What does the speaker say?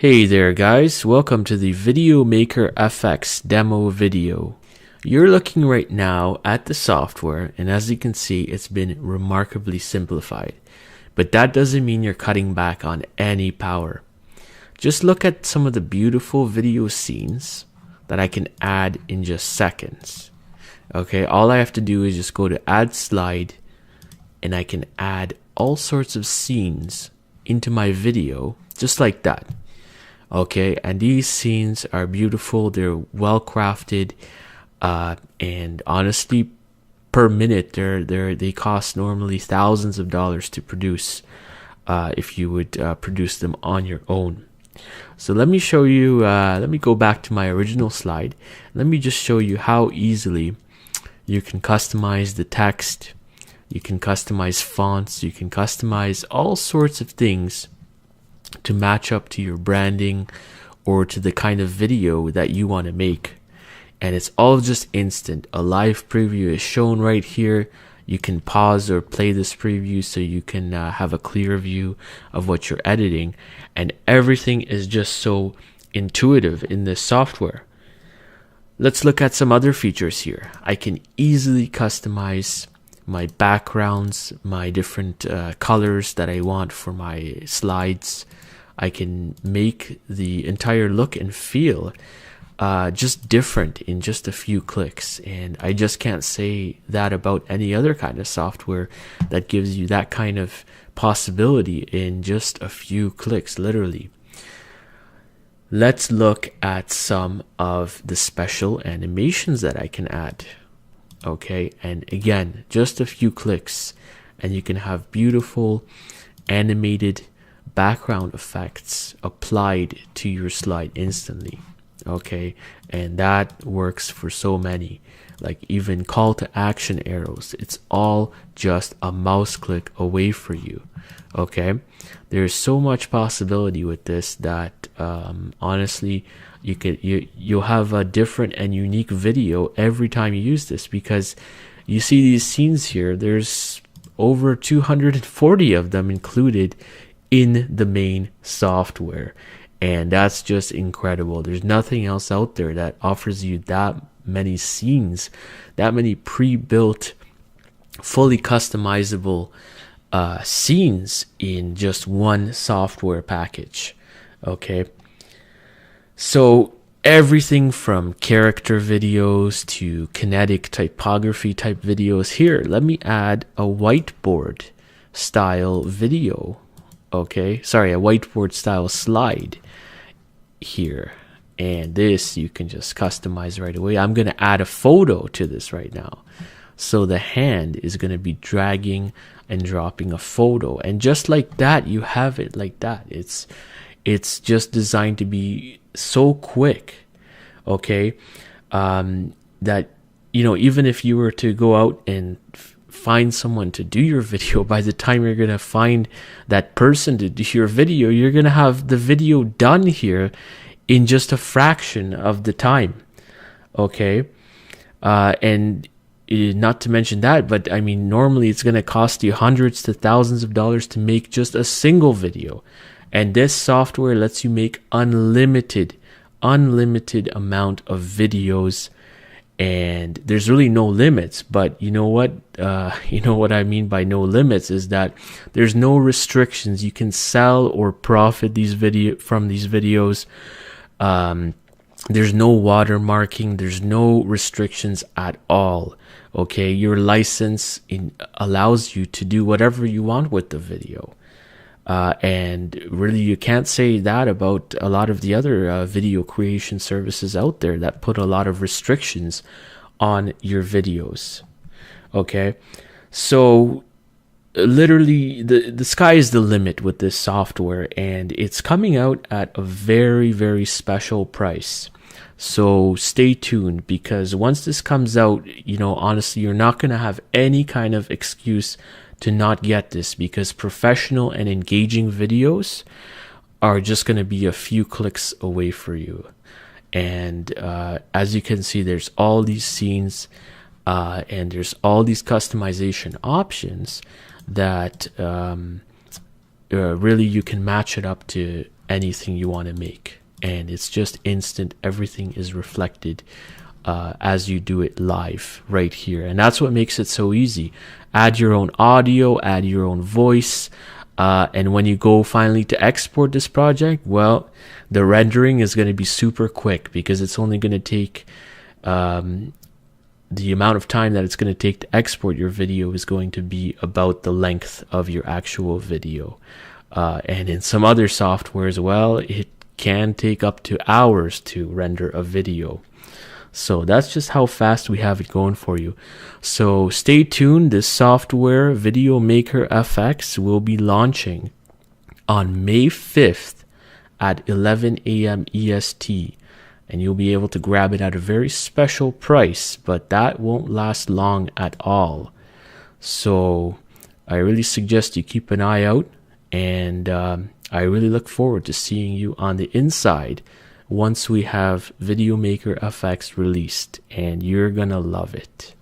Hey there guys, welcome to the VideoMakerFX demo video. You're looking right now at the software, and as you can see, it's been remarkably simplified. But that doesn't mean you're cutting back on any power. Just look at some of the beautiful video scenes that I can add in just seconds. Okay, all I have to do is just go to add slide, and I can add all sorts of scenes into my video just like that. Okay, and these scenes are beautiful, they're well crafted, and honestly, per minute they cost normally thousands of dollars to produce if you would produce them on your own. So let me show you, let me go back to my original slide. Let me just show you how easily you can customize the text, you can customize fonts, you can customize all sorts of things to match up to your branding or to the kind of video that you want to make. And it's all just instant. A live preview is shown right here. You can pause or play this preview so you can have a clear view of what you're editing, and everything is just so intuitive in this software. Let's look at some other features here. I can easily customize my backgrounds, my different colors that I want for my slides. I can make the entire look and feel just different in just a few clicks, and I just can't say that about any other kind of software that gives you that kind of possibility in just a few clicks, literally. Let's look at some of the special animations that I can add. Okay, and again, just a few clicks and you can have beautiful animated background effects applied to your slide instantly. Okay, and that works for so many, like even call to action arrows. It's all just a mouse click away for you. Okay, there's so much possibility with this that honestly you'll have a different and unique video every time you use this, because you see these scenes here, there's over 240 of them included in the main software, and that's just incredible. There's nothing else out there that offers you that many scenes, that many pre-built, fully customizable scenes in just one software package. Okay, so everything from character videos to kinetic typography type videos. Here, let me add a whiteboard style video. Okay, sorry, a whiteboard style slide here, and this you can just customize right away. I'm going to add a photo to this right now, so the hand is going to be dragging and dropping a photo, and just like that you have it like that. It's just designed to be so quick, okay, that, you know, even if you were to go out and find someone to do your video, by the time you're gonna find that person to do your video, you're gonna have the video done here in just a fraction of the time. Okay, and not to mention that, but I mean, normally it's gonna cost you hundreds to thousands of dollars to make just a single video, and this software lets you make unlimited amount of videos. And there's really no limits, but you know what I mean by no limits is that there's no restrictions. You can sell or profit from these videos. There's no watermarking, there's no restrictions at all. Okay, your license allows you to do whatever you want with the video. And really, you can't say that about a lot of the other video creation services out there that put a lot of restrictions on your videos. Okay, so literally the sky is the limit with this software, and it's coming out at a very, very special price. So stay tuned, because once this comes out, you know, honestly, you're not going to have any kind of excuse to not get this, because professional and engaging videos are just going to be a few clicks away for you. And as you can see, there's all these scenes and there's all these customization options that really you can match it up to anything you want to make, and it's just instant. Everything is reflected as you do it live right here, and that's what makes it so easy. Add your own audio, add your own voice, and when you go finally to export this project, well, the rendering is going to be super quick, because it's only going to take the amount of time that it's going to take to export your video is going to be about the length of your actual video. And in some other softwares, well, it can take up to hours to render a video. So that's just how fast we have it going for you. So stay tuned. This software, VideoMakerFX, will be launching on May 5th at 11 a.m. EST. And you'll be able to grab it at a very special price, but that won't last long at all. So I really suggest you keep an eye out, and I really look forward to seeing you on the inside once we have VideoMakerFX released, and you're gonna love it.